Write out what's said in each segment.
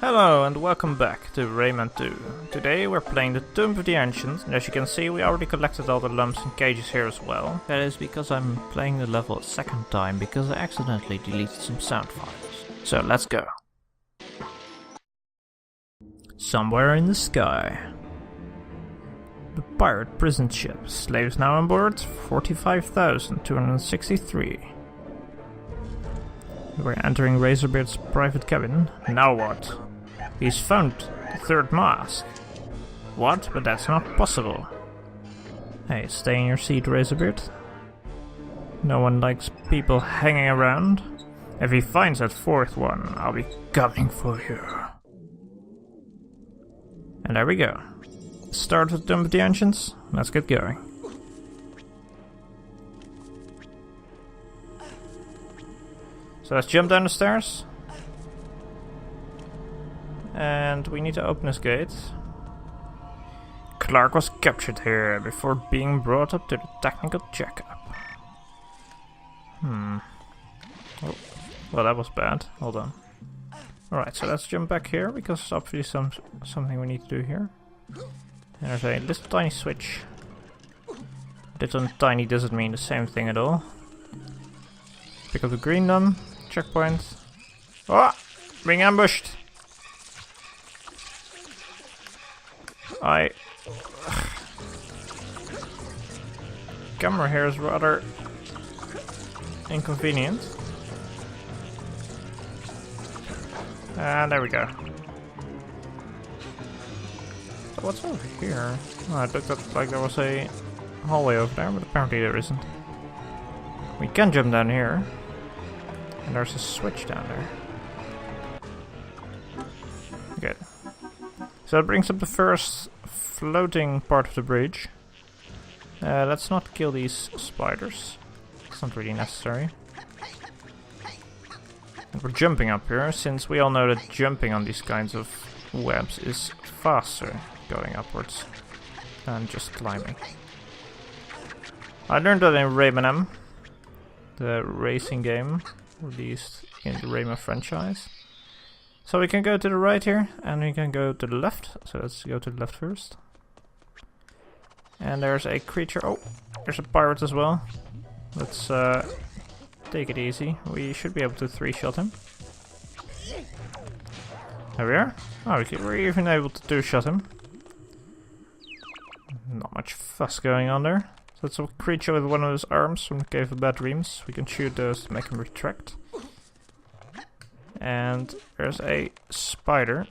Hello and welcome back to Rayman 2. Today we're playing the Tomb of the Ancients, and as you can see we already collected all the lumps and cages here as well. That is because I'm playing the level a second time because I accidentally deleted some sound files. So let's go. Somewhere in the sky. The pirate prison ship. Slaves now on board 45,263. We're entering Razorbeard's private cabin. Now what? He's found the third mask. What? But that's not possible. Hey, stay in your seat, Razorbeard. No one likes people hanging around. If he finds that fourth one, I'll be coming for you. And there we go. Start with Tomb of the Ancients. Let's get going. So let's jump down the stairs. And we need to open this gate. Clark was captured here before being brought up to the technical checkup. Oh, well, that was bad. Hold on. Alright, so let's jump back here because it's obviously something we need to do here. And there's a little tiny switch. Little and tiny doesn't mean the same thing at all. Pick up the green num. Checkpoint. Oh! Being ambushed! Camera here is rather inconvenient. And there we go. So what's over here? Oh, I looked at like there was a hallway over there, but apparently there isn't. We can jump down here. And there's a switch down there. Good. So that brings up the first floating part of the bridge. Let's not kill these spiders. It's not really necessary. And we're jumping up here, since we all know that jumping on these kinds of webs is faster going upwards than just climbing. I learned that in Rayman, the racing game released in the Rayman franchise. So we can go to the right here, and we can go to the left. So let's go to the left first. And there's a creature. Oh, there's a pirate as well. Let's take it easy. We should be able to three-shot him. There we are. Oh, we're even able to two-shot him. Not much fuss going on there. So that's a creature with one of his arms from the Cave of Bad Dreams. We can shoot those to make him retract. And there's a spider.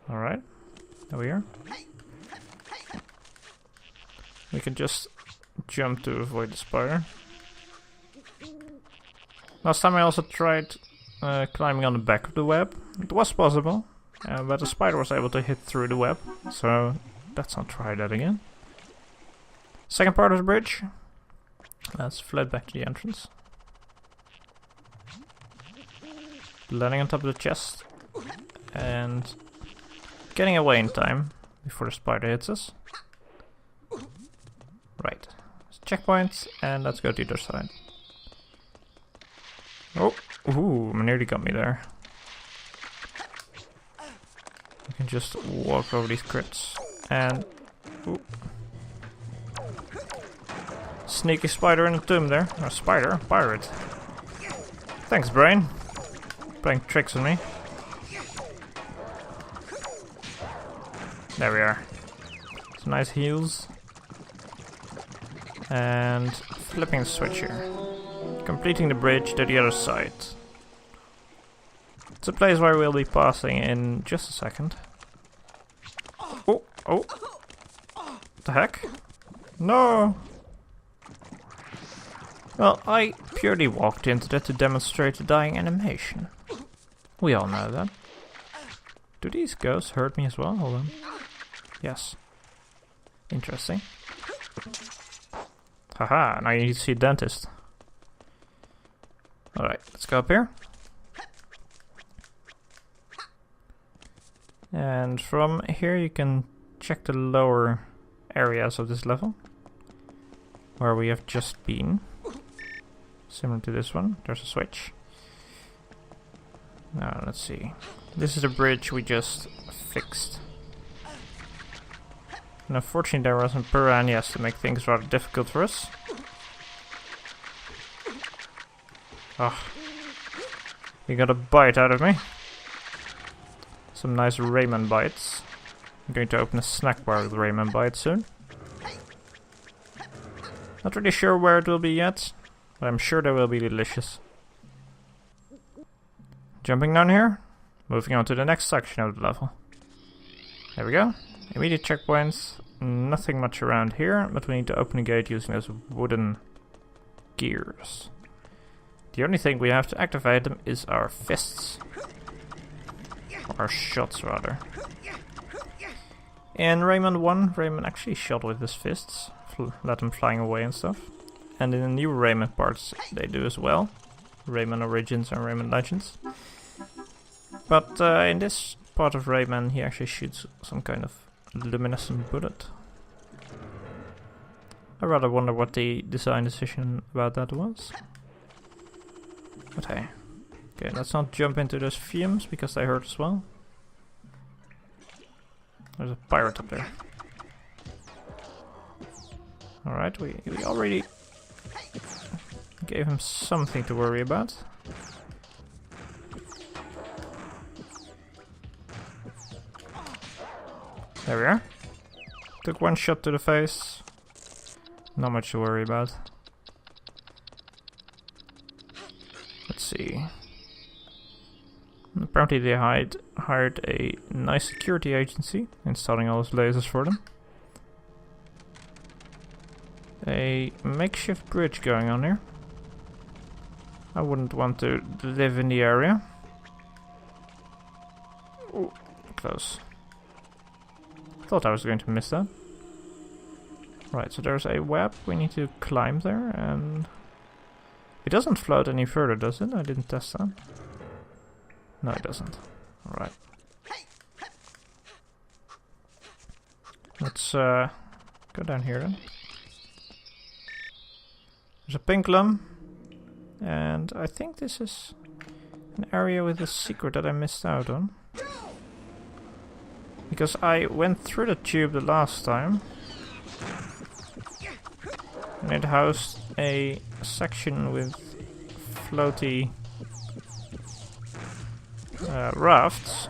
Alright, there we are. We can just jump to avoid the spider. Last time I also tried climbing on the back of the web. It was possible, but the spider was able to hit through the web. So let's not try that again. Second part of the bridge. Let's float back to the entrance. Landing on top of the chest. And getting away in time before the spider hits us. Right. Checkpoint, and let's go to the other side. Oh, ooh, nearly got me there. You can just walk over these crypts. And ooh. Sneaky spider in the tomb there. Or spider? Pirate. Thanks, brain. Playing tricks on me. There we are. Some nice heals. And flipping the switch here. Completing the bridge to the other side. It's a place where we'll be passing in just a second. Oh, oh. What the heck? No! Well, I purely walked into that to demonstrate the dying animation. We all know that. Do these ghosts hurt me as well? Hold on. Yes. Interesting. Haha, now you need to see a dentist. Alright, let's go up here. And from here you can check the lower areas of this level. Where we have just been. Similar to this one, there's a switch. Now, let's see. This is a bridge we just fixed. And unfortunately there were some piranhas to make things rather difficult for us. Oh. You got a bite out of me. Some nice Rayman bites. I'm going to open a snack bar with Rayman bites soon. Not really sure where it will be yet, but I'm sure they will be delicious. Jumping down here, moving on to the next section of the level. There we go. Immediate checkpoints. Nothing much around here, but we need to open a gate using those wooden gears. The only thing we have to activate them is our fists. Or our shots, rather. In Rayman 1, Rayman actually shot with his fists. Let them flying away and stuff. And in the new Rayman parts, they do as well. Rayman Origins and Rayman Legends. But in this part of Rayman, he actually shoots some kind of luminescent bullet. I rather wonder what the design decision about that was. But hey. Okay, let's not jump into those fumes because they hurt as well. There's a pirate up there. Alright, we already gave him something to worry about. There we are. Took one shot to the face. Not much to worry about. Let's see. Apparently they hired a nice security agency, installing all those lasers for them. A makeshift bridge going on here. I wouldn't want to live in the area. Ooh, close. Thought I was going to miss that. Right, so there's a web. We need to climb there, and it doesn't float any further, does it? I didn't test that. No, it doesn't. Alright. Let's go down here then. There's a pink lum. And I think this is an area with a secret that I missed out on. Because I went through the tube the last time. And it housed a section with floaty rafts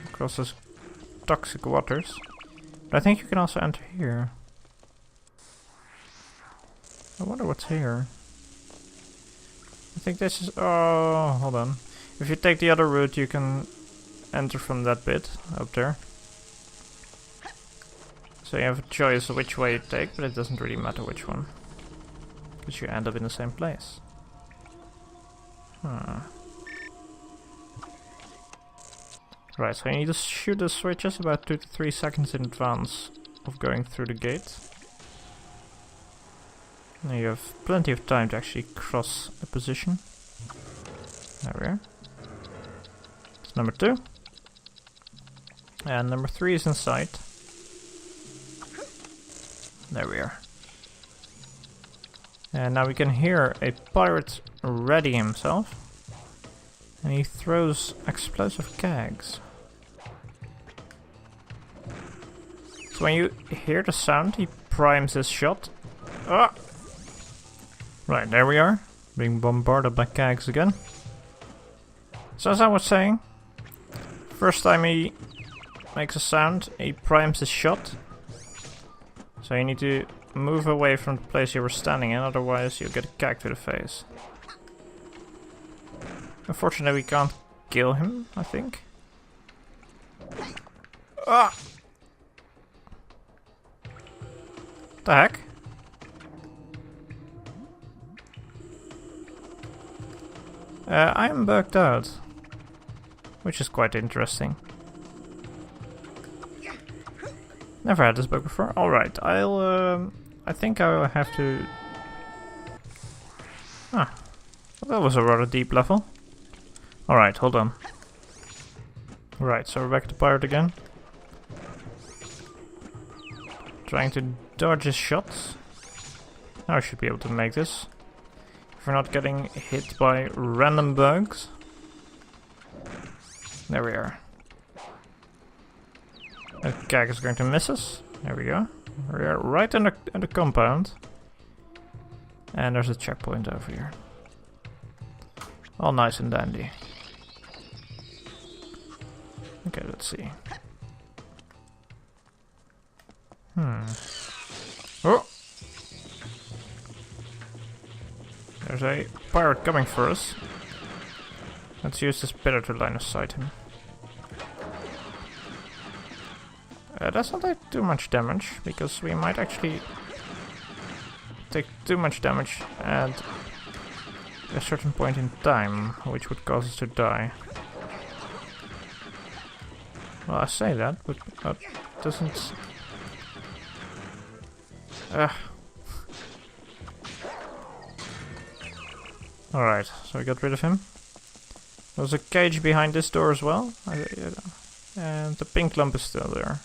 across those toxic waters. But I think you can also enter here. I wonder what's here. I think this is... oh, hold on. If you take the other route, you can enter from that bit up there. So you have a choice of which way you take, but it doesn't really matter which one. Because you end up in the same place. Right, so you need to shoot the switches about 2 to 3 seconds in advance of going through the gate. Now you have plenty of time to actually cross a position. There we are. That's number 2. And number 3 is in sight. There we are. And now we can hear a pirate ready himself. And he throws explosive kegs. So when you hear the sound, he primes his shot. Ah! Right, there we are. Being bombarded by kegs again. So as I was saying, first time he makes a sound, he primes his shot. So you need to move away from the place you were standing in, otherwise you'll get a keg to the face. Unfortunately we can't kill him, I think. Ah! The heck? I am bugged out, which is quite interesting. Never had this bug before. Alright, I think I will have to... Ah, well, that was a rather deep level. Alright, hold on. Right, so we're back to pirate again. Trying to dodge his shots. Now I should be able to make this. If we're not getting hit by random bugs. There we are. The gag is going to miss us. There we go. We are right in the compound. And there's a checkpoint over here. All nice and dandy. Okay, let's see. Oh! There's a pirate coming for us. Let's use this pillar to line of sight him. That's not like too much damage, because we might actually take too much damage at a certain point in time, which would cause us to die. Well, I say that, but that doesn't... Alright, so we got rid of him. There's a cage behind this door as well, and the pink lump is still there.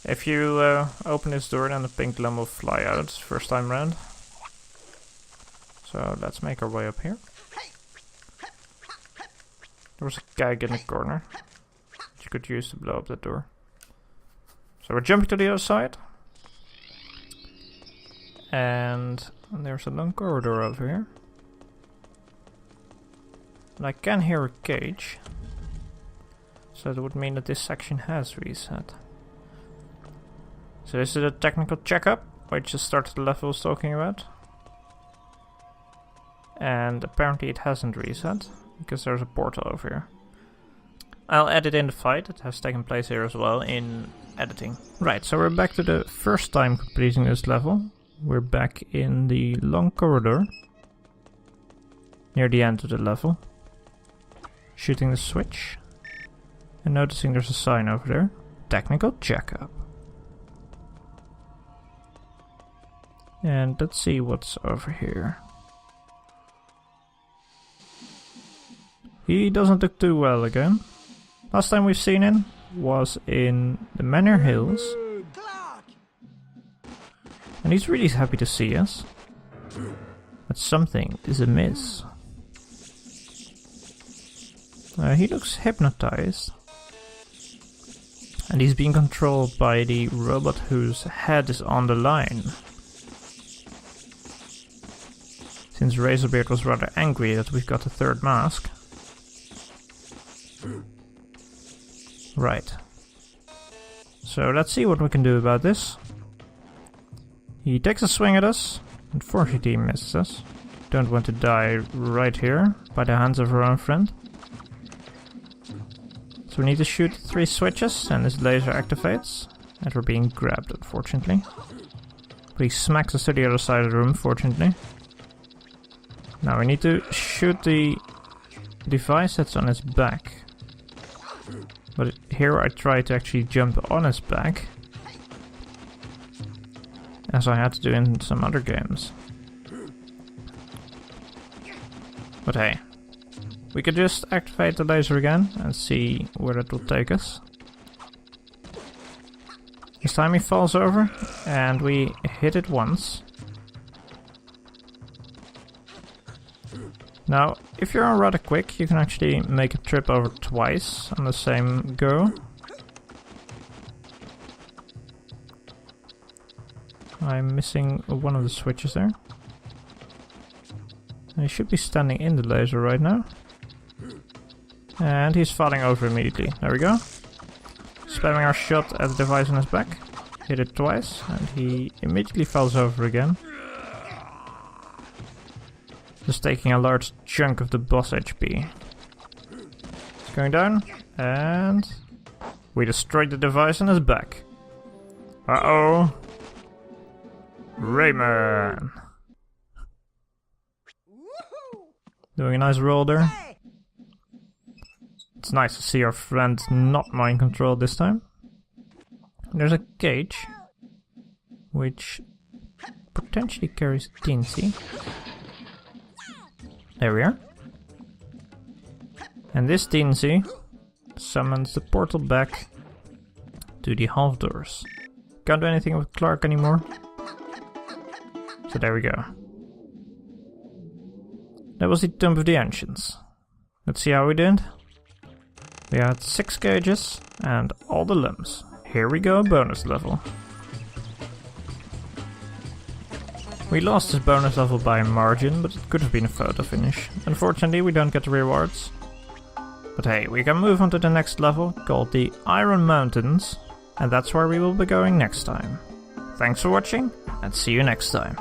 If you open this door, then the pink lump will fly out first time round. So let's make our way up here. There was a gag in the corner, which you could use to blow up that door. So we're jumping to the other side. And there's a long corridor over here. And I can hear a cage. So that would mean that this section has reset. So this is a technical checkup, which the start of the level was talking about. And apparently it hasn't reset, because there's a portal over here. I'll edit in the fight that has taken place here as well in editing. Right, so we're back to the first time completing this level. We're back in the long corridor, near the end of the level. Shooting the switch, and noticing there's a sign over there. Technical checkup. And let's see what's over here. He doesn't look too well again. Last time we've seen him was in the Manor Hills. And he's really happy to see us. But something is amiss. He looks hypnotized. And he's being controlled by the robot whose head is on the line. Since Razorbeard was rather angry that we've got a third mask. Right. So let's see what we can do about this. He takes a swing at us. Unfortunately he misses us. Don't want to die right here by the hands of our own friend. So we need to shoot 3 switches and this laser activates. And we're being grabbed, unfortunately. But he smacks us to the other side of the room, fortunately. Now we need to shoot the device that's on his back. But here I try to actually jump on his back, as I had to do in some other games. But hey, we could just activate the laser again and see where it will take us. This time he falls over and we hit it once. Now, if you're rather quick, you can actually make a trip over twice on the same go. I'm missing one of the switches there. He should be standing in the laser right now. And he's falling over immediately. There we go. Spamming our shot at the device on his back. Hit it twice and he immediately falls over again. Just taking a large chunk of the boss HP. It's going down, and we destroyed the device on his back. Uh-oh. Rayman. Doing a nice roll there. It's nice to see our friend not mind controlled this time. There's a cage, which potentially carries Teensy. There we are. And this Teensy summons the portal back to the half doors. Can't do anything with Clark anymore. So there we go. That was the Tomb of the Ancients. Let's see how we did. We had 6 gauges and all the limbs. Here we go, bonus level. We lost this bonus level by a margin, but it could have been a photo finish. Unfortunately, we don't get the rewards. But hey, we can move on to the next level, called the Iron Mountains, and that's where we will be going next time. Thanks for watching, and see you next time.